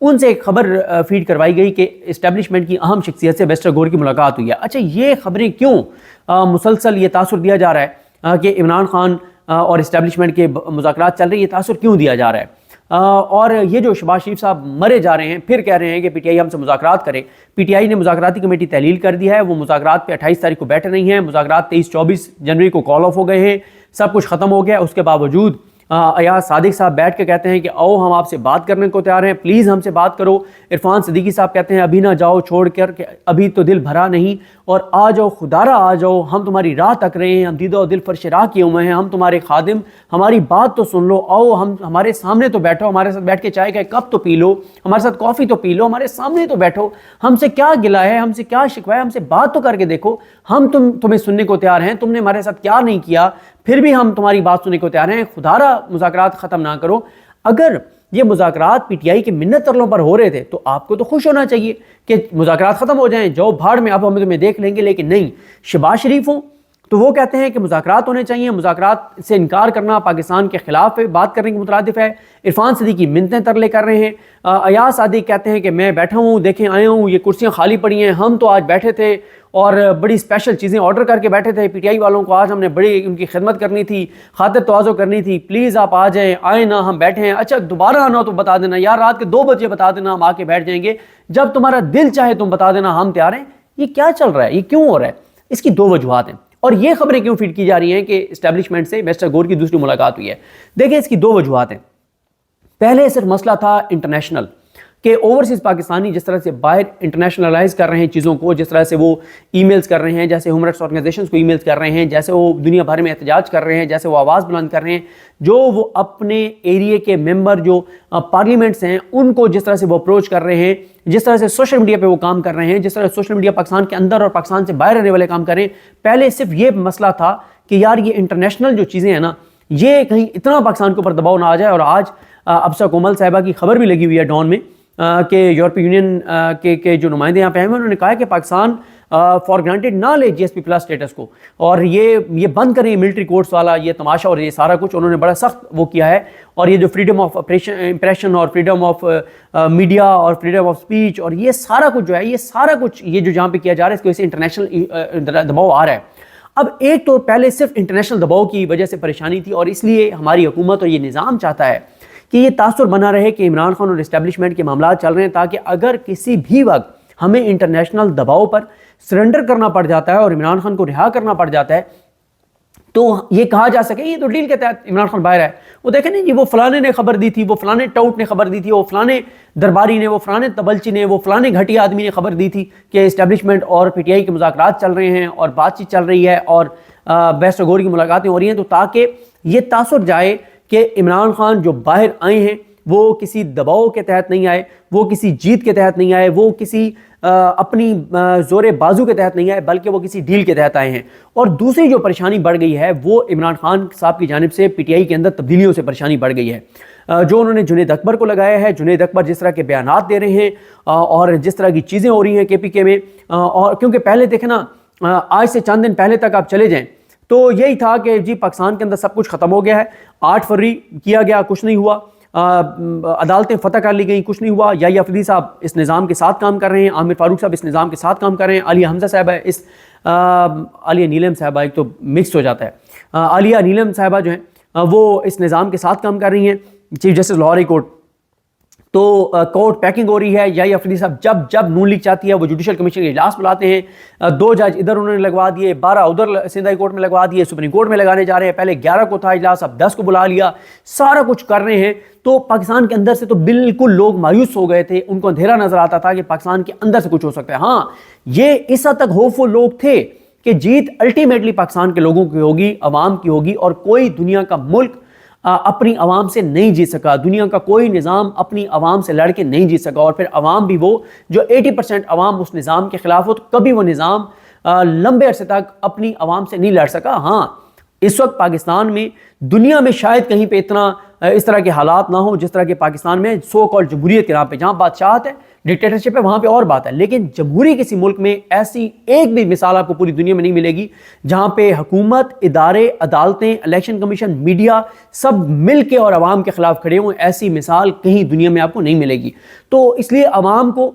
ان سے ایک خبر فیڈ کروائی گئی کہ اسٹیبلشمنٹ کی اہم شخصیت سے بیرسٹر گور کی ملاقات ہوئی ہے۔ اچھا یہ خبریں کیوں مسلسل یہ تاثر دیا جا رہا ہے کہ عمران خان اور اسٹیبلشمنٹ کے مذاکرات چل رہی ہے، یہ تاثر کیوں دیا جا رہا ہے؟ اور یہ جو شہباز شریف صاحب مرے جا رہے ہیں، پھر کہہ رہے ہیں کہ پی ٹی آئی ہم سے مذاکرات کرے۔ پی ٹی آئی نے مذاکراتی کمیٹی تحلیل کر دیا ہے، وہ مذاکرات پہ 28 تاریخ کو بیٹھ رہی ہیں، مذاکرات 23-24 جنوری کو کال آف ہو گئے ہیں، سب کچھ ختم ہو گیا۔ اس کے باوجود ایاز صادق صاحب بیٹھ کے کہتے ہیں کہ او ہم آپ سے بات کرنے کو تیار ہیں، پلیز ہم سے بات کرو۔ عرفان صدیقی صاحب کہتے ہیں ابھی نہ جاؤ چھوڑ کر، کہ ابھی تو دل بھرا نہیں، اور آ جاؤ خدارا آ جاؤ، ہم تمہاری راہ تک رہے ہیں، ہم دیدہ و دل فرش راہ کیے ہوئے ہیں، ہم تمہارے خادم، ہماری بات تو سن لو، آؤ ہم ہمارے سامنے تو بیٹھو، ہمارے ساتھ بیٹھ کے چائے کا کپ تو پی لو، ہمارے ساتھ کافی تو پی لو، ہمارے سامنے تو بیٹھو، ہم سے کیا گلا ہے، ہم سے کیا شکوہ ہے، ہم سے بات تو کر کے دیکھو، ہم تمہیں سننے کو تیار ہیں، تم نے ہمارے ساتھ کیا نہیں کیا، پھر بھی ہم تمہاری بات سننے کو تیار ہیں، خدارا مذاکرات ختم نہ کرو۔ اگر یہ مذاکرات پی ٹی آئی کے منت ترلوں پر ہو رہے تھے تو آپ کو تو خوش ہونا چاہیے کہ مذاکرات ختم ہو جائیں، جاؤ بھاڑ میں، اب ہم تمہیں دیکھ لیں گے، لیکن نہیں۔ شہباز شریف ہوں تو وہ کہتے ہیں کہ مذاکرات ہونے چاہیے، مذاکرات سے انکار کرنا پاکستان کے خلاف ہے، بات کرنے کے مترادف ہے۔ عرفان صدیقی منتیں ترلے کر رہے ہیں، ایاز صادق کہتے ہیں کہ میں بیٹھا ہوں، دیکھیں آیا ہوں، یہ کرسیاں خالی پڑی ہیں، ہم تو آج بیٹھے تھے اور بڑی اسپیشل چیزیں آرڈر کر کے بیٹھے تھے، پی ٹی آئی والوں کو آج ہم نے بڑی ان کی خدمت کرنی تھی، خاطر تواضع کرنی تھی، پلیز آپ آ جائیں، آئیں نا، ہم بیٹھے ہیں۔ اچھا دوبارہ آنا تو بتا دینا یار، رات کے 2 بجے بتا دینا، ہم آ کے بیٹھ جائیں گے، جب تمہارا دل چاہے تم بتا دینا، ہم تیار ہیں۔ یہ کیا چل رہا ہے، یہ کیوں ہو رہا ہے؟ اس کی 2 وجوہات ہیں، اور یہ خبریں کیوں فیڈ کی جا رہی ہیں کہ اسٹیبلشمنٹ سے بیرسٹر گور کی دوسری ملاقات ہوئی ہے؟ دیکھیں اس کی 2 وجوہات ہیں۔ پہلے صرف مسئلہ تھا انٹرنیشنل، کہ اوورسیز پاکستانی جس طرح سے باہر انٹرنیشنلائز کر رہے ہیں چیزوں کو، جس طرح سے وہ ای میلز کر رہے ہیں، جیسے ہیومن رائٹس آرگنائزیشنز کو ای میلز کر رہے ہیں، جیسے وہ دنیا بھر میں احتجاج کر رہے ہیں، جیسے وہ آواز بلند کر رہے ہیں، جو وہ اپنے ایریے کے ممبر جو پارلیمنٹس ہیں ان کو جس طرح سے وہ اپروچ کر رہے ہیں، جس طرح سے سوشل میڈیا پہ وہ کام کر رہے ہیں، جس طرح سوشل میڈیا پاکستان کے اندر اور پاکستان سے باہر رہنے والے کام کر رہے ہیں، پہلے صرف یہ مسئلہ تھا کہ یار یہ انٹرنیشنل جو چیزیں ہیں نا، یہ کہیں اتنا پاکستان کے اوپر دباؤ نہ آ جائے۔ اور آج ابسا کومل صاحبہ کی خبر بھی لگی ہوئی ہے ڈان میں کہ یورپی یونین کے جو نمائندے یہاں پہ ہیں انہوں نے کہا کہ پاکستان فار گرانٹیڈ نہ لے جی ایس پی پلس اسٹیٹس کو، اور یہ بند کریں ملٹری کورٹس والا یہ تماشا اور یہ سارا کچھ انہوں نے بڑا سخت وہ کیا ہے۔ اور یہ جو فریڈم آف امپریشن اور فریڈم آف میڈیا اور فریڈم آف اسپیچ اور یہ سارا کچھ جو ہے، یہ سارا کچھ یہ جو جہاں پہ کیا جا رہا ہے، اس کی وجہ سے انٹرنیشنل دباؤ آ رہا ہے۔ اب ایک تو پہلے صرف انٹرنیشنل دباؤ کی وجہ سے پریشانی تھی، اور اس لیے ہماری حکومت اور یہ نظام چاہتا ہے کہ یہ تاثر بنا رہے کہ عمران خان اور اسٹیبلشمنٹ کے معاملات چل رہے ہیں، تاکہ اگر کسی بھی وقت ہمیں انٹرنیشنل دباؤ پر سرنڈر کرنا پڑ جاتا ہے اور عمران خان کو رہا کرنا پڑ جاتا ہے تو یہ کہا جا سکے یہ تو ڈیل کے تحت عمران خان باہر ہے۔ وہ دیکھیں نا جی، وہ فلانے نے خبر دی تھی، وہ فلانے ٹاؤٹ نے خبر دی تھی، وہ فلانے درباری نے، وہ فلانے تبلچی نے، وہ فلانے گھٹیا آدمی نے خبر دی تھی کہ اسٹیبلشمنٹ اور پی ٹی آئی کے مذاکرات چل رہے ہیں اور بات چیت چل رہی ہے اور بیرسٹر گور کی ملاقاتیں ہو رہی ہیں، تو تاکہ یہ تاثر جائے کہ عمران خان جو باہر آئے ہیں وہ کسی دباؤ کے تحت نہیں آئے، وہ کسی جیت کے تحت نہیں آئے، وہ کسی اپنی زور بازو کے تحت نہیں آئے، بلکہ وہ کسی ڈیل کے تحت آئے ہیں۔ اور دوسری جو پریشانی بڑھ گئی ہے وہ عمران خان صاحب کی جانب سے پی ٹی آئی کے اندر تبدیلیوں سے پریشانی بڑھ گئی ہے، جو انہوں نے جنید اکبر کو لگایا ہے۔ جنید اکبر جس طرح کے بیانات دے رہے ہیں اور جس طرح کی چیزیں ہو رہی ہیں کے پی کے میں، اور کیونکہ پہلے دیکھیں نا، آج سے چند دن پہلے تک آپ چلے جائیں تو یہی تھا کہ جی پاکستان کے اندر سب کچھ ختم ہو گیا ہے، 8 فروری کیا گیا، کچھ نہیں ہوا، عدالتیں فتح کر لی گئیں، کچھ نہیں ہوا، یا افریدی صاحب اس نظام کے ساتھ کام کر رہے ہیں، عامر فاروق صاحب اس نظام کے ساتھ کام کر رہے ہیں، عالیہ حمزہ صاحبہ عالیہ نیلم صاحبہ ایک تو مکس ہو جاتا ہے، عالیہ نیلم صاحبہ جو ہیں وہ اس نظام کے ساتھ کام کر رہی ہیں، chief justice Lahore high court, تو کورٹ پیکنگ ہو رہی ہے۔ یا افریدی صاحب جب نون لیگ چاہتی ہے وہ جوڈیشل کمیشن کے اجلاس بلاتے ہیں، 2 جج ادھر انہوں نے لگوا دیے، 12 ادھر سندھ ہائی کورٹ میں لگوا دیے، سپریم کورٹ میں لگانے جا رہے ہیں، پہلے 11 کو تھا اجلاس، اب 10 کو بلا لیا، سارا کچھ کر رہے ہیں۔ تو پاکستان کے اندر سے تو بالکل لوگ مایوس ہو گئے تھے، ان کو اندھیرا نظر آتا تھا کہ پاکستان کے اندر سے کچھ ہو سکتا ہے۔ ہاں یہ اس حد تک ہوپفل لوگ تھے کہ جیت الٹیمیٹلی پاکستان کے لوگوں کی ہوگی، عوام کی ہوگی، اور کوئی دنیا کا ملک اپنی عوام سے نہیں جیت سکا، دنیا کا کوئی نظام اپنی عوام سے لڑ کے نہیں جیت سکا، اور پھر عوام بھی وہ جو 80% عوام اس نظام کے خلاف ہو، تو کبھی وہ نظام لمبے عرصے تک اپنی عوام سے نہیں لڑ سکا۔ ہاں اس وقت پاکستان میں دنیا میں شاید کہیں پہ اتنا اس طرح کے حالات نہ ہوں جس طرح کے پاکستان میں سو کال جمہوریت کے نام پہ، جہاں بادشاہت ہے، ڈکٹیٹرشپ ہے، وہاں پہ اور بات ہے، لیکن جمہوری کسی ملک میں ایسی ایک بھی مثال آپ کو پوری دنیا میں نہیں ملے گی جہاں پہ حکومت، ادارے، عدالتیں، الیکشن کمیشن، میڈیا سب مل کے اور عوام کے خلاف کھڑے ہوں۔ ایسی مثال کہیں دنیا میں آپ کو نہیں ملے گی۔ تو اس لیے عوام کو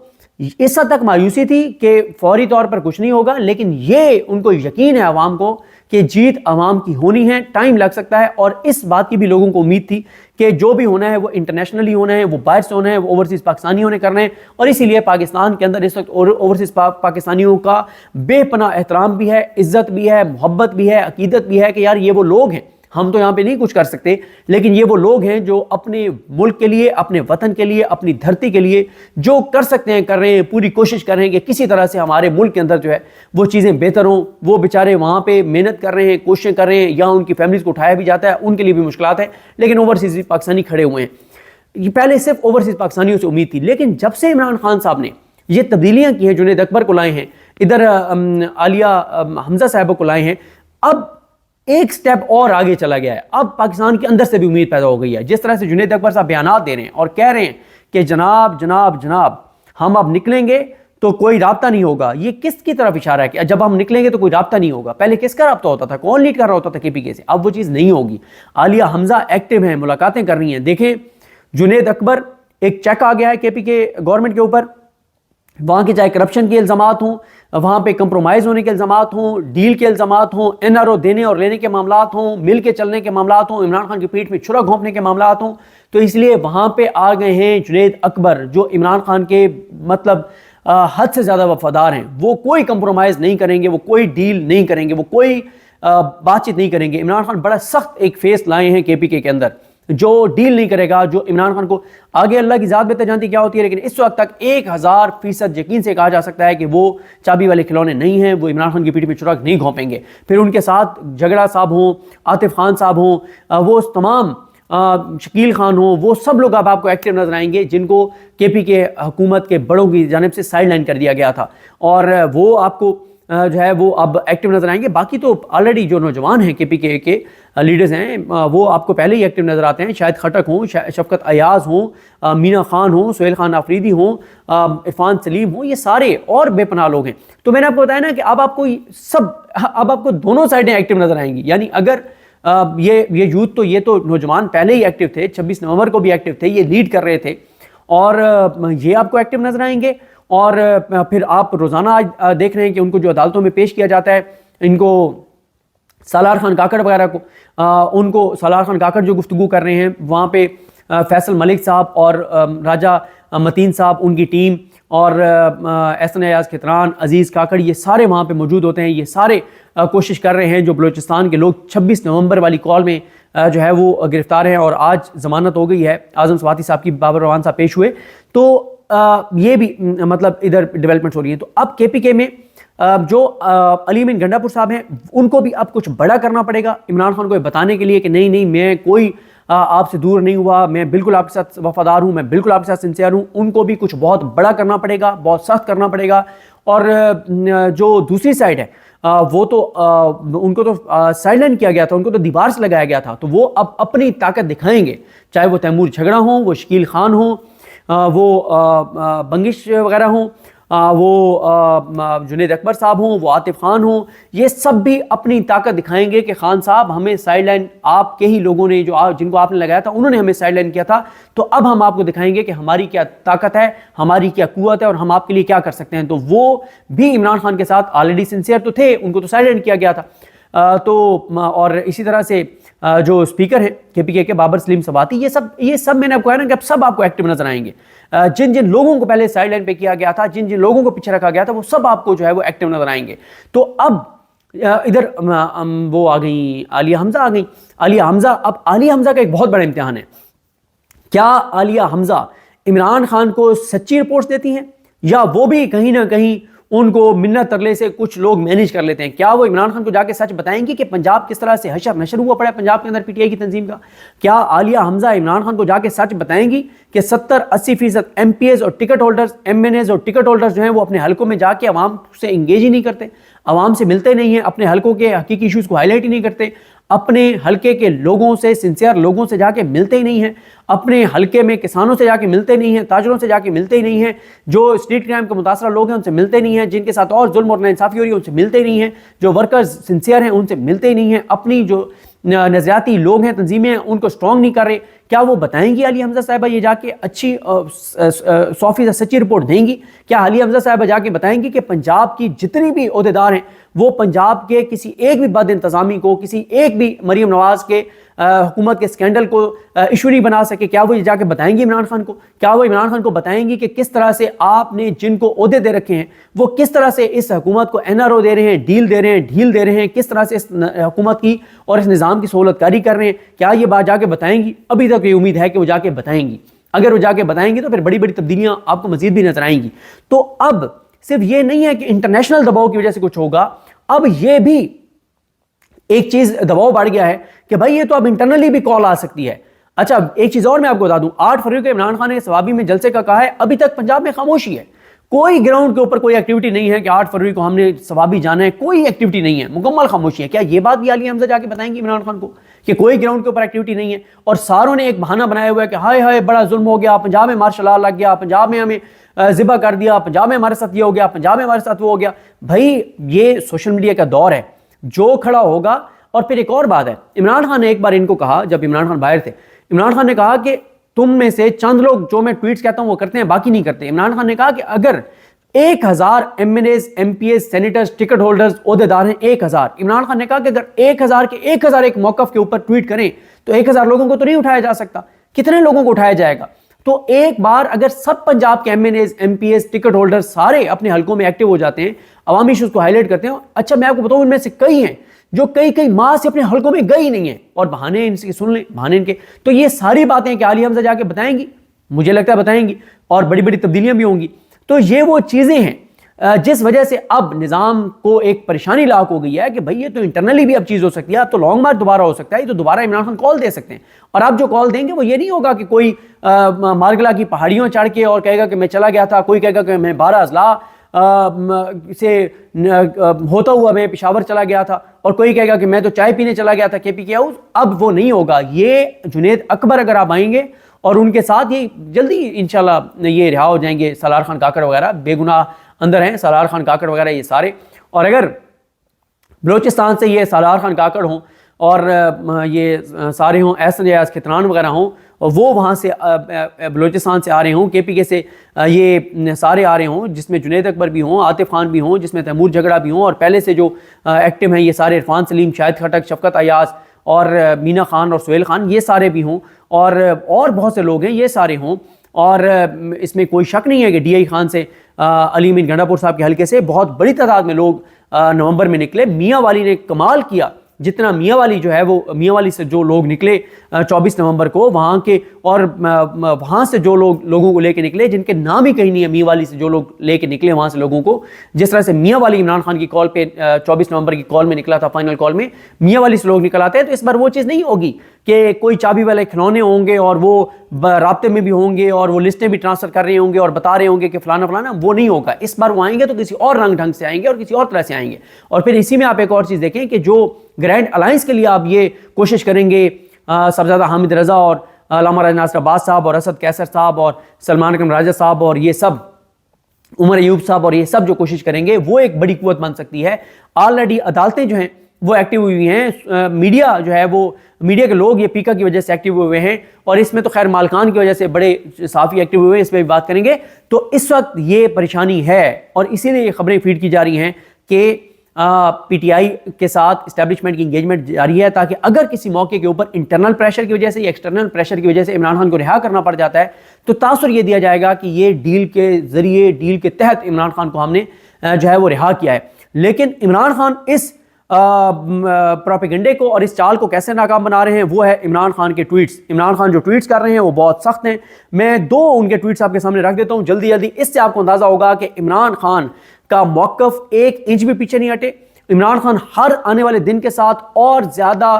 اس حد تک مایوسی تھی کہ فوری طور پر کچھ نہیں ہوگا، لیکن یہ ان کو یقین ہے عوام کو کہ جیت عوام کی ہونی ہے، ٹائم لگ سکتا ہے، اور اس بات کی بھی لوگوں کو امید تھی کہ جو بھی ہونا ہے وہ انٹرنیشنلی ہونا ہے، وہ باہر سے ہونا ہے، وہ اوورسیز پاکستانیوں نے کرنا ہے، اور اسی لیے پاکستان کے اندر اس وقت اوورسیز پاکستانیوں کا بے پناہ احترام بھی ہے، عزت بھی ہے، محبت بھی ہے، عقیدت بھی ہے کہ یار یہ وہ لوگ ہیں، ہم تو یہاں پہ نہیں کچھ کر سکتے، لیکن یہ وہ لوگ ہیں جو اپنے ملک کے لیے، اپنے وطن کے لیے، اپنی دھرتی کے لیے جو کر سکتے ہیں کر رہے ہیں، پوری کوشش کر رہے ہیں کہ کسی طرح سے ہمارے ملک کے اندر جو ہے وہ چیزیں بہتر ہوں۔ وہ بیچارے وہاں پہ محنت کر رہے ہیں، کوششیں کر رہے ہیں، یا ان کی فیملیز کو اٹھایا بھی جاتا ہے، ان کے لیے بھی مشکلات ہیں، لیکن اوورسیز پاکستانی کھڑے ہوئے ہیں۔ یہ پہلے صرف اوورسیز پاکستانیوں سے امید تھی، لیکن جب سے عمران خان صاحب نے یہ تبدیلیاں کی ہیں، جنید اکبر کو لائے ہیں، ادھر عالیہ حمزہ صاحبہ کو لائے ہیں، اب ایک سٹیپ اور آگے چلا گیا ہے۔ اب پاکستان کے اندر سے بھی امید پیدا ہو گئی ہے۔ جس طرح سے جنید اکبر صاحب بیانات دے رہے ہیں اور کہہ رہے ہیں کہ جناب جناب جناب ہم اب نکلیں گے تو کوئی رابطہ نہیں ہوگا، یہ کس کی طرف اشارہ ہے کہ جب ہم نکلیں گے تو کوئی رابطہ نہیں ہوگا؟ پہلے کس کا رابطہ ہوتا تھا؟ کون لیڈ کر رہا ہوتا تھا کے پی کے سے؟ اب وہ چیز نہیں ہوگی۔ عالیہ حمزہ ایکٹیو ہیں، ملاقاتیں کر رہی ہیں۔ دیکھیں جنید اکبر، ایک چیک آ گیا ہے کے پی کے گورنمنٹ کے اوپر، وہاں کے چاہے کرپشن کے الزامات ہوں، وہاں پہ کمپرومائز ہونے کے الزامات ہوں، ڈیل کے الزامات ہوں، این آر او دینے اور لینے کے معاملات ہوں، مل کے چلنے کے معاملات ہوں، عمران خان کی پیٹھ میں چھرا گھونپنے کے معاملات ہوں، تو اس لیے وہاں پہ آ گئے ہیں جنید اکبر جو عمران خان کے مطلب حد سے زیادہ وفادار ہیں۔ وہ کوئی کمپرومائز نہیں کریں گے، وہ کوئی ڈیل نہیں کریں گے، وہ کوئی بات چیت نہیں کریں گے۔ عمران خان بڑا سخت ایک فیس لائے ہیں کے پی کے اندر، جو ڈیل نہیں کرے گا، جو عمران خان کو آگے اللہ کی ذات بہتر جانتی کیا ہوتی ہے، لیکن اس وقت تک 1000% یقین سے کہا جا سکتا ہے کہ وہ چابی والے کھلونے نہیں ہیں، وہ عمران خان کی پیٹھ میں چراغ نہیں گھونپیں گے۔ پھر ان کے ساتھ جھگڑا صاحب ہوں، عاطف خان صاحب ہوں، وہ تمام شکیل خان ہوں، وہ سب لوگ اب آپ کو ایکٹیو نظر آئیں گے جن کو کے پی کے حکومت کے بڑوں کی جانب سے سائیڈ لائن کر دیا گیا تھا، اور وہ آپ کو جو ہے وہ اب ایکٹیو نظر آئیں گے۔ باقی تو آلریڈی جو نوجوان ہیں کے پی کے لیڈرز ہیں وہ آپ کو پہلے ہی ایکٹیو نظر آتے ہیں، شاہد خٹک ہوں، شفقت ایاز ہوں، مینا خان ہوں، سہیل خان آفریدی ہوں، عرفان سلیم ہوں، یہ سارے اور بے پناہ لوگ ہیں۔ تو میں نے آپ کو بتایا نا کہ اب آپ کو دونوں سائڈیں ایکٹیو نظر آئیں گی، یعنی اگر یہ یوتھ تو یہ تو نوجوان پہلے ہی ایکٹیو تھے، 26 نومبر کو بھی ایکٹیو تھے، یہ لیڈ کر رہے تھے، اور یہ آپ کو ایکٹیو نظر آئیں گے، اور پھر آپ روزانہ آج دیکھ رہے ہیں کہ ان کو جو عدالتوں میں پیش کیا جاتا ہے، ان کو سالار خان کاکڑ وغیرہ کو، ان کو سالار خان کاکڑ جو گفتگو کر رہے ہیں وہاں پہ فیصل ملک صاحب اور راجہ متین صاحب، ان کی ٹیم، اور احسن ایاز کھتران، عزیز کاکڑ، یہ سارے وہاں پہ موجود ہوتے ہیں۔ یہ سارے کوشش کر رہے ہیں جو بلوچستان کے لوگ 26 نومبر والی کال میں جو ہے وہ گرفتار ہیں، اور آج ضمانت ہو گئی ہے، اعظم سواتی صاحب کی، بابر روان صاحب پیش ہوئے، تو یہ بھی مطلب ادھر ڈیولپمنٹس ہو رہی ہیں۔ تو اب کے پی کے میں جو علی امین گنڈا پور صاحب ہیں، ان کو بھی اب کچھ بڑا کرنا پڑے گا عمران خان کو یہ بتانے کے لیے کہ نہیں نہیں میں کوئی آپ سے دور نہیں ہوا، میں بالکل آپ کے ساتھ وفادار ہوں، میں بالکل آپ کے ساتھ سنسیئر ہوں۔ ان کو بھی کچھ بہت بڑا کرنا پڑے گا، بہت سخت کرنا پڑے گا۔ اور جو دوسری سائڈ ہے وہ تو ان کو تو سائیڈ لائن کیا گیا تھا، ان کو تو دیوار سے لگایا گیا تھا، تو وہ اب اپنی طاقت دکھائیں گے، چاہے وہ تیمور جھگڑا ہوں، وہ شکیل خان ہوں، وہ بنگش وغیرہ ہوں، وہ جنید اکبر صاحب ہوں، وہ عاطف خان ہوں، یہ سب بھی اپنی طاقت دکھائیں گے کہ خان صاحب ہمیں سائیڈ لائن آپ کے ہی لوگوں نے، جو جن کو آپ نے لگایا تھا انہوں نے ہمیں سائیڈ لائن کیا تھا، تو اب ہم آپ کو دکھائیں گے کہ ہماری کیا طاقت ہے، ہماری کیا قوت ہے، اور ہم آپ کے لیے کیا کر سکتے ہیں۔ تو وہ بھی عمران خان کے ساتھ آلریڈی سنسیئر تو تھے، ان کو تو سائیڈ لائن کیا گیا تھا، تو اور اسی طرح سے جو اسپیکر ہیں کے پی کے بابر سلیم سواتی، یہ سب میں نے آپ کو کہا نا کہ اب سب آپ کو ایکٹیو نظر آئیں گے۔ جن لوگوں کو پہلے سائیڈ لائن پہ کیا گیا تھا، جن لوگوں کو پیچھے رکھا گیا تھا، وہ سب آپ کو جو ہے وہ ایکٹیو نظر آئیں گے۔ تو اب ادھر وہ آ گئیں عالیہ حمزہ آ گئیں۔ عالیہ حمزہ، اب عالیہ حمزہ کا ایک بہت بڑا امتحان ہے، کیا عالیہ حمزہ عمران خان کو سچی رپورٹس دیتی ہیں، یا وہ بھی کہیں نہ کہیں ان کو منت ترلے سے کچھ لوگ مینیج کر لیتے ہیں؟ کیا وہ عمران خان کو جا کے سچ بتائیں گی کہ پنجاب کس طرح سے حشر نشر ہوا پڑا ہے پنجاب کے اندر پی ٹی آئی کی تنظیم کا؟ کیا عالیہ حمزہ عمران خان کو جا کے سچ بتائیں گی کہ 70-80% ایم پی ایز اور ticket holders, M N As اور ٹکٹ ہولڈرز جو ہیں وہ اپنے حلقوں میں جا کے عوام سے انگیج ہی نہیں کرتے، عوام سے ملتے نہیں ہیں، اپنے حلقوں کے حقیقی ایشوز کو ہائی لائٹ ہی نہیں کرتے، اپنے حلقے کے لوگوں سے، سنسیئر لوگوں سے جا کے ملتے ہی نہیں ہیں، اپنے حلقے میں کسانوں سے جا کے ملتے نہیں ہیں، تاجروں سے جا کے ملتے ہی نہیں ہیں، جو اسٹریٹ کرائم کے متاثرہ لوگ ہیں ان سے ملتے نہیں ہیں، جن کے ساتھ اور ظلم اور ناانصافی ہو رہی ہے ان سے ملتے نہیں ہیں، جو ورکرز سنسیئر ہیں ان سے ملتے ہی نہیں ہیں، اپنی جو نظریاتی لوگ ہیں، تنظیمیں ہیں، ان کو اسٹرانگ نہیں کر رہے. کیا وہ بتائیں گی عالیہ حمزہ صاحبہ یہ جا کے اچھی 100% سچی رپورٹ دیں گی؟ کیا عالیہ حمزہ صاحبہ جا کے بتائیں گی کہ پنجاب کی جتنی بھی عہدیدار ہیں وہ پنجاب کے کسی ایک بھی بد انتظامی کو، کسی ایک بھی مریم نواز کے حکومت کے اسکینڈل کو ایشو نہیں بنا سکے؟ کیا وہ یہ جا کے بتائیں گی عمران خان کو؟ کیا وہ عمران خان کو بتائیں گی کہ کس طرح سے آپ نے جن کو عہدے دے رکھے ہیں وہ کس طرح سے اس حکومت کو NRO دے رہے ہیں، ڈیل دے رہے ہیں، ڈھیل دے رہے ہیں، کس طرح سے اس حکومت کی اور اس نظام کی سہولت کاری کر رہے ہیں؟ کیا یہ بات جا کے بتائیں گی؟ ابھی تک یہ امید ہے کہ وہ جا کے بتائیں گی. اگر وہ جا کے بتائیں گی تو پھر بڑی بڑی تبدیلیاں آپ کو مزید بھی نظر آئیں گی. تو اب صرف یہ نہیں ہے کہ انٹرنیشنل دباؤ کی وجہ سے کچھ ہوگا، اب یہ بھی ایک چیز دباؤ بڑھ گیا ہے کہ بھائی یہ تو اب انٹرنلی بھی کال آ سکتی ہے. اچھا ایک چیز اور میں آپ کو بتا دوں، 8 فروری کو عمران خان نے ثوابی میں جلسے کا کہا ہے، ابھی تک پنجاب میں خاموشی ہے، کوئی گراؤنڈ کے اوپر کوئی ایکٹیویٹی نہیں ہے کہ 8 فروری کو ہم نے ثوابی جانا ہے، کوئی ایکٹیویٹی نہیں ہے، مکمل خاموشی ہے. کیا یہ بات بھی عالیہ حمزہ جا کے بتائیں گی عمران خان کو کہ کوئی گراؤنڈ کے اوپر ایکٹیویٹی نہیں ہے؟ اور ساروں نے ایک بہانہ بنایا ہوا ہے کہ ہائے ہائے بڑا ظلم ہو گیا، پنجاب میں مارشل لا لگ گیا، پنجاب میں ہمیں ذبح کر دیا، پنجاب میں ہمارے ساتھ یہ ہو گیا، پنجاب میں ہمارے ساتھ وہ ہو گیا. بھائی یہ سوشل میڈیا کا دور ہے، جو کھڑا ہوگا. اور پھر ایک اور بات ہے، عمران خان نے ایک بار ان کو کہا، جب عمران خان باہر تھے، عمران خان نے کہا کہ تم میں سے چند لوگ جو میں ٹویٹس کہتا ہوں وہ کرتے ہیں، باقی نہیں کرتے. عمران خان نے کہا کہ اگر 1000 MNAs MPs senators ticket holders عہدیدار ہیں 1000، عمران خان نے کہا کہ اگر 1000 کے 1000 ایک موقف کے اوپر ٹویٹ کریں تو 1000 لوگوں کو تو نہیں اٹھایا جا سکتا، کتنے لوگوں کو اٹھایا جائے گا؟ تو ایک بار اگر سب پنجاب کے MNAs MPs ٹکٹ ہولڈر سارے اپنے حلقوں میں ایکٹیو ہو جاتے ہیں، عوامی ایشوز کو ہائی لائٹ کرتے ہیں. اچھا میں آپ کو بتاؤں ان میں سے کئی ہیں جو کئی ماہ سے اپنے حلقوں میں گئی نہیں ہیں اور بہانے ان سے سن لیں، بہانے ان کے. تو یہ ساری باتیں کہ عالیہ حمزہ جا کے بتائیں گی، مجھے لگتا ہے بتائیں گی، اور بڑی بڑی تبدیلیاں بھی ہوں گی. تو یہ وہ چیزیں ہیں جس وجہ سے اب نظام کو ایک پریشانی لاحق ہو گئی ہے کہ بھئی یہ تو انٹرنلی بھی اب چیز ہو سکتی ہے، اب تو لانگ مارچ دوبارہ ہو سکتا ہے، یہ تو دوبارہ عمران خان کال دے سکتے ہیں. اور اب جو کال دیں گے وہ یہ نہیں ہوگا کہ کوئی مارگلا کی پہاڑیوں چڑھ کے اور کہے گا کہ میں چلا گیا تھا، کوئی کہے گا کہ میں 12 اضلاع سے ہوتا ہوا میں پشاور چلا گیا تھا، اور کوئی کہے گا کہ میں تو چائے پینے چلا گیا تھا KPK ہاؤس. اب وہ نہیں ہوگا. یہ جنید اکبر اگر آپ آئیں گے اور ان کے ساتھ یہ جلدی انشاءاللہ یہ رہا ہو جائیں گے، سالار خان کاکڑ وغیرہ بے گناہ اندر ہیں، سالار خان کاکڑ وغیرہ یہ سارے. اور اگر بلوچستان سے یہ سالار خان کاکڑ ہوں اور یہ سارے ہوں، احسن ریاض کھتران وغیرہ ہوں، اور وہ وہاں سے بلوچستان سے آ رہے ہوں، KPK سے یہ سارے آ رہے ہوں، جس میں جنید اکبر بھی ہوں، عاطف خان بھی ہوں، جس میں تیمور جھگڑا بھی ہوں، اور پہلے سے جو ایکٹیو ہیں یہ سارے عرفان سلیم، شاہد خٹک، شفقت ایاز اور مینا خان اور سہیل خان، یہ سارے بھی ہوں، اور بہت سے لوگ ہیں یہ سارے ہوں. اور اس میں کوئی شک نہیں ہے کہ DI خان سے، علی امین گنڈا پور صاحب کے حلقے سے بہت بڑی تعداد میں لوگ نومبر میں نکلے. میاں والی نے کمال کیا، جتنا میاں والی جو ہے وہ میاں والی سے جو لوگ نکلے 24 نومبر کو وہاں کے، اور وہاں سے جو لوگوں کو لے کے نکلے جن کے نام ہی کہیں نہیں ہے، میاں والی سے جو لوگ لے کے نکلے وہاں سے لوگوں کو، جس طرح سے میاں والی عمران خان کی کال پہ 24 نومبر کی کال میں نکلا تھا، فائنل کال میں میاں والی سے لوگ نکل آتے ہیں. تو اس بار وہ چیز نہیں ہوگی کہ کوئی چابی والے کھلونے ہوں گے اور وہ رابطے میں بھی ہوں گے اور وہ لسٹیں بھی ٹرانسفر کر رہے ہوں گے اور بتا رہے ہوں گے کہ فلانا فلانا، وہ نہیں ہوگا. اس بار وہ آئیں گے تو کسی اور رنگ ڈھنگ سے آئیں گے اور کسی اور طرح سے آئیں گے. اور پھر اسی میں آپ ایک اور چیز دیکھیں کہ جو گرینڈ الائنس کے لیے آپ یہ کوشش کریں گے، صاحبزادہ حامد رضا اور علامہ راج ناصر عباس صاحب اور اسد کیسر صاحب اور سلمان اکرم راجہ صاحب اور یہ سب، عمر ایوب صاحب اور یہ سب جو کوشش کریں گے، وہ ایک بڑی قوت بن سکتی ہے. آلریڈی عدالتیں جو ہیں وہ ایکٹیو ہوئی ہیں، میڈیا جو ہے وہ میڈیا کے لوگ یہ پیکا کی وجہ سے ایکٹیو ہوئے ہیں، اور اس میں تو خیر مالکان کی وجہ سے بڑے صحافی ایکٹیو ہوئے ہیں، اس پہ بھی بات کریں گے. تو اس وقت یہ پریشانی ہے اور اسی لیے یہ خبریں فیڈ کی جا رہی ہیں کہ PTI کے ساتھ اسٹیبلشمنٹ کی انگیجمنٹ جاری ہے، تاکہ اگر کسی موقع کے اوپر انٹرنل پریشر کی وجہ سے یا ایکسٹرنل پریشر کی وجہ سے عمران خان کو رہا کرنا پڑ جاتا ہے تو تاثر یہ دیا جائے گا کہ یہ ڈیل کے ذریعے، ڈیل کے تحت عمران خان کو ہم نے جو ہے وہ رہا کیا ہے. لیکن عمران خان اس پروپیگنڈے کو اور اس چال کو کیسے ناکام بنا رہے ہیں وہ ہے عمران خان کے ٹویٹس. عمران خان جو ٹویٹس کر رہے ہیں وہ بہت سخت ہیں. میں 2 ان کے ٹویٹس آپ کے سامنے رکھ دیتا ہوں جلدی. اس سے آپ کو اندازہ ہوگا کہ عمران خان کا موقف 1 انچ بھی پیچھے نہیں ہٹے. عمران خان ہر آنے والے دن کے ساتھ اور زیادہ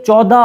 14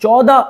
14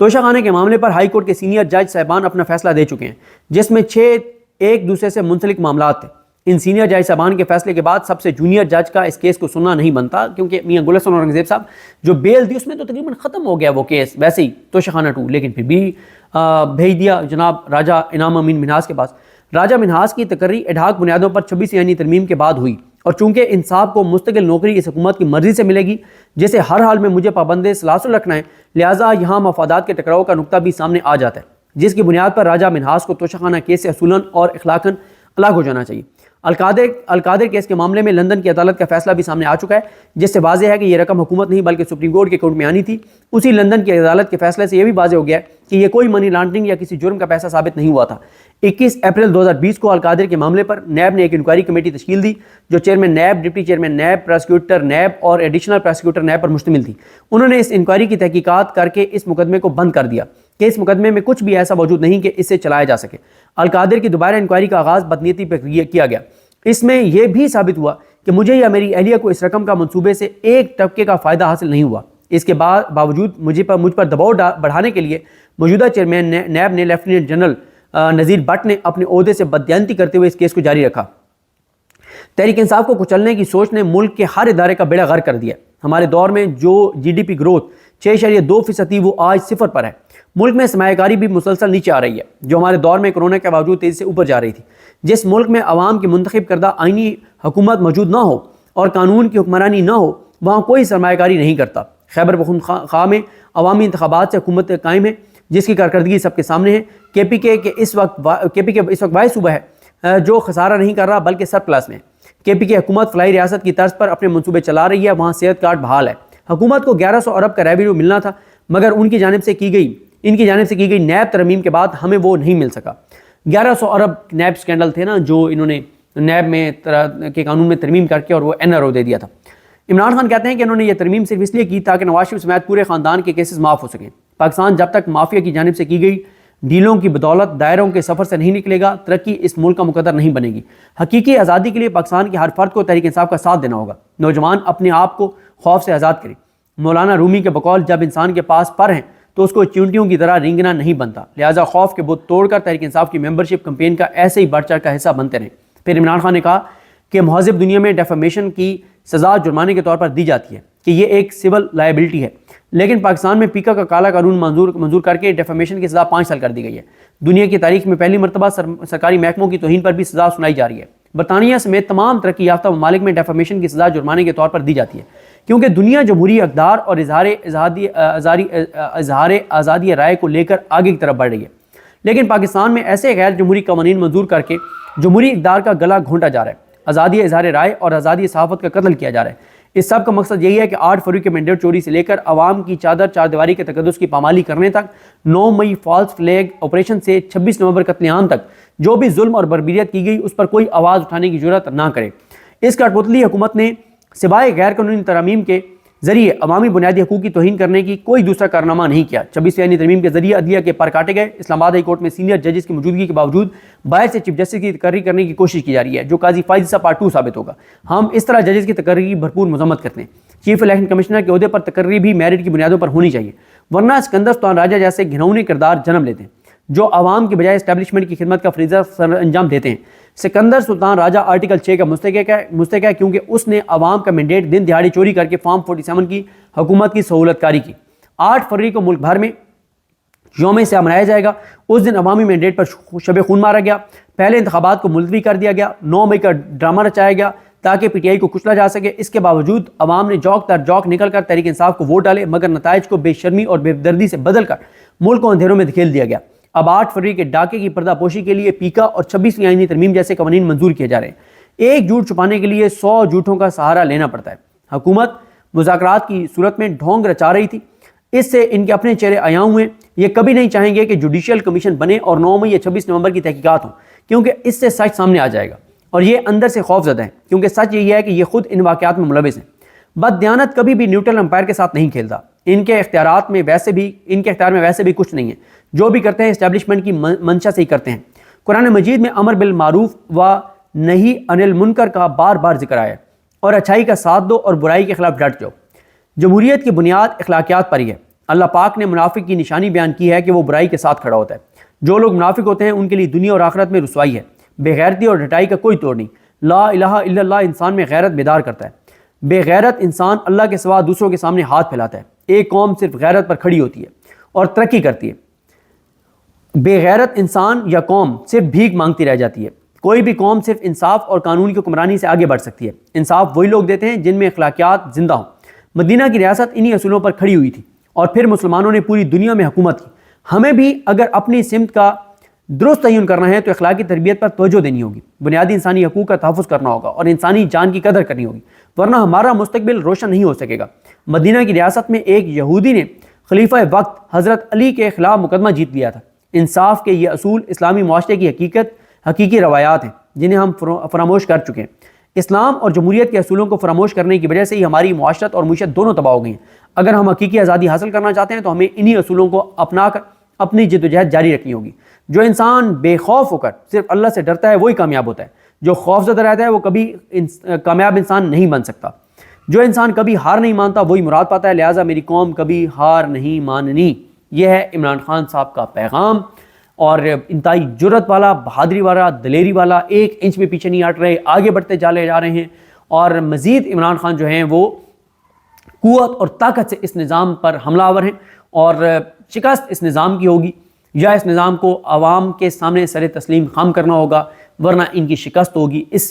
توشہ خانے کے معاملے پر ہائی کورٹ کے سینئر جج صاحبان اپنا فیصلہ دے چکے ہیں، جس میں 6 ایک دوسرے سے منسلک معاملات تھے۔ ان سینئر جج صاحبان کے فیصلے کے بعد سب سے جونیئر جج کا اس کیس کو سننا نہیں بنتا، کیونکہ میاں گل حسن اورنگزیب صاحب جو بیل دی اس میں تو تقریباً ختم ہو گیا وہ کیس ویسے ہی توشہ خانہ 2، لیکن پھر بھی بھیج دیا جناب راجہ انعام امین منہاس کے پاس۔ راجہ منہاس کی تقرری ایڈھاک بنیادوں پر 26 یعنی ترمیم کے بعد ہوئی، اور چونکہ انصاف کو مستقل نوکری اس حکومت کی مرضی سے ملے گی جسے ہر حال میں مجھے پابند سلاسل رکھنا ہے، لہٰذا یہاں مفادات کے ٹکراؤ کا نقطہ بھی سامنے آ جاتا ہے، جس کی بنیاد پر راجہ منہاس کو توشہ خانہ کیس سے اصولاً اور اخلاقاً الگ ہو جانا چاہیے۔ القادر کیس کے معاملے میں لندن کی عدالت کا فیصلہ بھی سامنے آ چکا ہے، جس سے واضح ہے کہ یہ رقم حکومت نہیں بلکہ سپریم کورٹ کے کورٹ میں آنی تھی۔ اسی لندن کی عدالت کے فیصلے سے یہ بھی واضح ہو گیا کہ یہ کوئی منی لانڈرنگ یا کسی جرم کا پیسہ ثابت نہیں ہوا تھا۔ 21 اپریل 2020 کو القادر کے معاملے پر نیب نے ایک انکوائری کمیٹی تشکیل دی، جو chairman NAB, deputy chairman NAB, prosecutor NAB اور ایڈیشنل پراسیکیوٹر نیب پر مشتمل تھی۔ انہوں نے اس انکوائری کی تحقیقات کر کے اس مقدمے کو بند کر دیا کہ اس مقدمے میں کچھ بھی ایسا موجود نہیں کہ اس سے چلایا جا سکے۔ القادر کی دوبارہ انکوائری کا آغاز بدنیتی پر کیا گیا۔ اس میں یہ بھی ثابت ہوا کہ مجھے یا میری اہلیہ کو اس رقم کا منصوبے سے ایک ٹکے کا فائدہ حاصل نہیں ہوا۔ اس کے باوجود مجھ پر دباؤ بڑھانے کے لیے موجودہ چیئرمین نیب نے لیفٹیننٹ جنرل نذیر بٹ نے اپنے عہدے سے بددیانتی کرتے ہوئے اس کیس کو جاری رکھا۔ تحریک انصاف کو کچلنے کی سوچ نے ملک کے ہر ادارے کا بیڑا غرق کر دیا۔ ہمارے دور میں جو جی ڈی پی گروتھ 6.2% تھی وہ آج 0 پر ہے۔ ملک میں سرمایہ کاری بھی مسلسل نیچے آ رہی ہے، جو ہمارے دور میں کرونا کے باوجود تیزی سے اوپر جا رہی تھی۔ جس ملک میں عوام کی منتخب کردہ آئینی حکومت موجود نہ ہو اور قانون کی حکمرانی نہ ہو، وہاں کوئی سرمایہ کاری نہیں کرتا۔ خیبر پختونخوا میں عوامی انتخابات سے حکومت قائم ہے، جس کی کارکردگی سب کے سامنے ہے۔ کے پی کے اس وقت واحد صوبہ ہے جو خسارہ نہیں کر رہا بلکہ سرپلس میں۔ کے پی کے حکومت فلاحی ریاست کی طرز پر اپنے منصوبے چلا رہی ہے، وہاں صحت کارڈ بحال ہے۔ حکومت کو 1100 ارب کا ریونیو ملنا تھا، مگر ان کی جانب سے کی گئی نیب ترمیم کے بعد ہمیں وہ نہیں مل سکا۔ 1100 ارب نیب سکینڈل تھے نا، جو انہوں نے نیب میں کے قانون میں ترمیم کر کے اور وہ NRO دے دیا تھا۔ عمران خان کہتے ہیں کہ انہوں نے یہ ترمیم صرف اس لیے کی تاکہ نواز شریف سمیت پورے خاندان کے کیسز معاف ہو سکیں۔ پاکستان جب تک مافیا کی جانب سے کی گئی ڈیلوں کی بدولت دائروں کے سفر سے نہیں نکلے گا، ترقی اس ملک کا مقدر نہیں بنے گی۔ حقیقی آزادی کے لیے پاکستان کے ہر فرد کو تحریک انصاف کا ساتھ دینا ہوگا۔ نوجوان اپنے آپ کو خوف سے آزاد کریں۔ مولانا رومی کے بقول جب انسان کے پاس پر ہیں تو اس کو چونٹیوں کی طرح رینگنا نہیں بنتا، لہٰذا خوف کے بت توڑ کر تحریک انصاف کی ممبرشپ کمپین کا ایسے ہی بڑھ چڑھ کا حصہ بنتے رہیں۔ پھر عمران خان نے کہا کہ مہذب دنیا میں ڈیفیمیشن کی سزا جرمانے کے طور پر دی جاتی ہے کہ یہ ایک سول لائبلٹی ہے، لیکن پاکستان میں پیکا کا کالا قانون منظور کر کے ڈیفیمیشن کی سزا 5 سال کر دی گئی ہے۔ دنیا کی تاریخ میں پہلی مرتبہ سرکاری محکموں کی توہین پر بھی سزا سنائی جا رہی ہے۔ برطانیہ سمیت تمام ترقی یافتہ ممالک میں ڈیفیمیشن کی سزا جرمانے کے طور پر دی جاتی ہے، کیونکہ دنیا جمہوری اقدار اور اظہار آزادی رائے کو لے کر آگے کی طرف بڑھ رہی ہے، لیکن پاکستان میں ایسے غیر جمہوری قوانین منظور کر کے جمہوری اقدار کا گلا گھونٹا جا رہا ہے، آزادی اظہار رائے اور آزادی صحافت کا قتل کیا جا رہا ہے۔ اس سب کا مقصد یہی ہے کہ 8 فروری کے مینڈیٹ چوری سے لے کر عوام کی چار دیواری کے تقدس کی پامالی کرنے تک، 9 مئی فالس فلیگ آپریشن سے 26 نومبر قتل عام تک جو بھی ظلم اور بربریت کی گئی اس پر کوئی آواز اٹھانے کی جرات نہ کرے۔ اس کٹپتلی حکومت نے سوائے غیر قانونی ترامیم کے ذریعے عوامی بنیادی حقوق کی توہین کرنے کی کوئی دوسرا کارنامہ نہیں کیا۔ 26 یعنی ترمیم کے ذریعے عدلیہ کے پر کاٹے گئے۔ اسلام آباد ہائی کورٹ میں سینئر ججز کی موجودگی کے باوجود باہر سے چیف جسٹس کی تقرری کرنے کی کوشش کی جا رہی ہے، جو قاضی فائز عیسیٰ پارٹ 2 ثابت ہوگا۔ ہم اس طرح ججز کی تقرری کی بھرپور مذمت کرتے ہیں۔ چیف الیکشن کمشنر کے عہدے پر تقرری بھی میرٹ کی بنیادوں پر ہونی چاہیے، ورنہ سکندر سلطان راجہ جیسے گھنونے کردار جنم لیتے ہیں جو عوام کی بجائے اسٹیبلشمنٹ کی خدمت کا فریضہ سر انجام دیتے ہیں۔ سکندر سلطان راجہ آرٹیکل 6 کا مستحق ہے کیونکہ اس نے عوام کا مینڈیٹ دن دہاڑی چوری کر کے فارم 47 کی حکومت کی سہولت کاری کی۔ 8 فروری کو ملک بھر میں یوم سیاہ منایا جائے گا۔ اس دن عوامی مینڈیٹ پر شب خون مارا گیا، پہلے انتخابات کو ملتوی کر دیا گیا، 9 مئی کا ڈرامہ رچایا گیا تاکہ پی ٹی آئی کو کچلا جا سکے۔ اس کے باوجود عوام نے جوک در جوک نکل کر تحریک انصاف کو ووٹ ڈالے، مگر نتائج کو بے شرمی اور بے دردی سے بدل کر ملک کو اندھیروں میں دھکیل دیا گیا۔ اب 8 فروری کے ڈاکے کی پردہ پوشی کے لیے پیکا اور 26ویں آئینی ترمیم جیسے قوانین منظور کیے جا رہے ہیں۔ ایک جھوٹ چھپانے کے لیے 100 جھوٹوں کا سہارا لینا پڑتا ہے۔ حکومت مذاکرات کی صورت میں ڈھونگ رچا رہی تھی، اس سے ان کے اپنے چہرے عیاں ہوئے۔ یہ کبھی نہیں چاہیں گے کہ جوڈیشل کمیشن بنے اور 9 مئی یا 26 نومبر کی تحقیقات ہوں، کیونکہ اس سے سچ سامنے آ جائے گا، اور یہ اندر سے خوف زدہ ہیں، کیونکہ سچ یہی ہے کہ یہ خود ان واقعات میں ملوث ہیں۔ بددیانت کبھی بھی نیوٹرل امپائر کے ساتھ نہیں کھیلتا۔ ان کے اختیار میں ویسے بھی کچھ نہیں ہے، جو بھی کرتے ہیں اسٹیبلشمنٹ کی منشا سے ہی کرتے ہیں۔ قرآن مجید میں امر بالمعروف و نہی عن المنکر کا بار بار ذکر آیا ہے، اور اچھائی کا ساتھ دو اور برائی کے خلاف ڈٹ جاؤ۔ جمہوریت کی بنیاد اخلاقیات پر ہی ہے۔ اللہ پاک نے منافق کی نشانی بیان کی ہے کہ وہ برائی کے ساتھ کھڑا ہوتا ہے۔ جو لوگ منافق ہوتے ہیں ان کے لیے دنیا اور آخرت میں رسوائی ہے۔ بے غیرتی اور ڈٹائی کا کوئی توڑ نہیں۔ لا الہ الا اللہ انسان میں غیرت بیدار کرتا ہے۔ بے غیرت انسان اللہ کے سوا دوسروں کے سامنے ہاتھ پھیلاتا ہے۔ ایک قوم صرف غیرت پر کھڑی ہوتی ہے اور ترقی کرتی ہے۔ بے غیرت انسان یا قوم صرف بھیک مانگتی رہ جاتی ہے۔ کوئی بھی قوم صرف انصاف اور قانون کی حکمرانی سے آگے بڑھ سکتی ہے۔ انصاف وہی لوگ دیتے ہیں جن میں اخلاقیات زندہ ہوں۔ مدینہ کی ریاست انہی اصولوں پر کھڑی ہوئی تھی اور پھر مسلمانوں نے پوری دنیا میں حکومت کی۔ ہمیں بھی اگر اپنی سمت کا درست تعین کرنا ہے تو اخلاقی تربیت پر توجہ دینی ہوگی، بنیادی انسانی حقوق کا تحفظ کرنا ہوگا اور انسانی جان کی قدر کرنی ہوگی، ورنہ ہمارا مستقبل روشن نہیں ہو سکے گا۔ مدینہ کی ریاست میں ایک یہودی نے خلیفہ وقت حضرت علی کے خلاف مقدمہ جیت لیا تھا۔ انصاف کے یہ اصول اسلامی معاشرے کی حقیقی روایات ہیں جنہیں ہم فراموش کر چکے ہیں۔ اسلام اور جمہوریت کے اصولوں کو فراموش کرنے کی وجہ سے ہی ہماری معاشرت اور معیشت دونوں تباہ ہو گئی ہیں۔ اگر ہم حقیقی آزادی حاصل کرنا چاہتے ہیں تو ہمیں انہی اصولوں کو اپنا کر اپنی جدوجہد جاری رکھنی ہوگی۔ جو انسان بے خوف ہو کر صرف اللہ سے ڈرتا ہے وہی کامیاب ہوتا ہے۔ جو خوف زدہ رہتا ہے وہ کبھی کامیاب انسان نہیں بن سکتا۔ جو انسان کبھی ہار نہیں مانتا وہی مراد پاتا ہے۔ لہٰذا میری قوم کبھی ہار نہیں ماننی۔ یہ ہے عمران خان صاحب کا پیغام، اور انتہائی جرت والا، بہادری والا، دلیری والا، ایک انچ بھی پیچھے نہیں ہٹ رہے، آگے بڑھتے جا رہے ہیں۔ اور مزید عمران خان جو ہیں وہ قوت اور طاقت سے اس نظام پر حملہ آور ہیں، اور شکست اس نظام کی ہوگی، یا اس نظام کو عوام کے سامنے سر تسلیم خم کرنا ہوگا، ورنہ ان کی شکست ہوگی۔ اس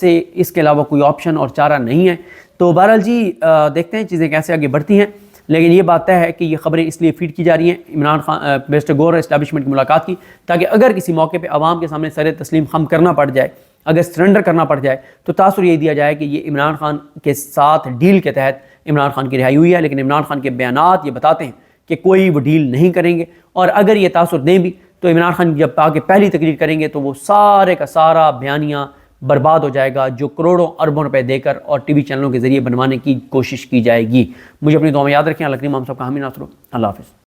کے علاوہ کوئی آپشن اور چارہ نہیں ہے۔ تو بہرحال جی دیکھتے ہیں چیزیں کیسے آگے بڑھتی ہیں، لیکن یہ بات طے ہے کہ یہ خبریں اس لیے فیڈ کی جا رہی ہیں عمران خان بیرسٹر گور اسٹیبلشمنٹ کی ملاقات کی، تاکہ اگر کسی موقع پہ عوام کے سامنے سر تسلیم خم کرنا پڑ جائے، اگر سرنڈر کرنا پڑ جائے، تو تاثر یہ دیا جائے کہ یہ عمران خان کے ساتھ ڈیل کے تحت عمران خان کی رہائی ہوئی ہے۔ لیکن عمران خان کے بیانات یہ بتاتے ہیں کہ کوئی وہ ڈیل نہیں کریں گے، اور اگر یہ تاثر دیں بھی تو عمران خان جب آگے پہلی تقریر کریں گے تو وہ سارے کا سارا بیانیہ برباد ہو جائے گا، جو کروڑوں اربوں روپے دے کر اور ٹی وی چینلوں کے ذریعے بنوانے کی کوشش کی جائے گی۔ مجھے اپنی دعا میں یاد رکھیں۔ اللہ کریم ہم سب کا حامی ناصر ہو۔ اللہ حافظ۔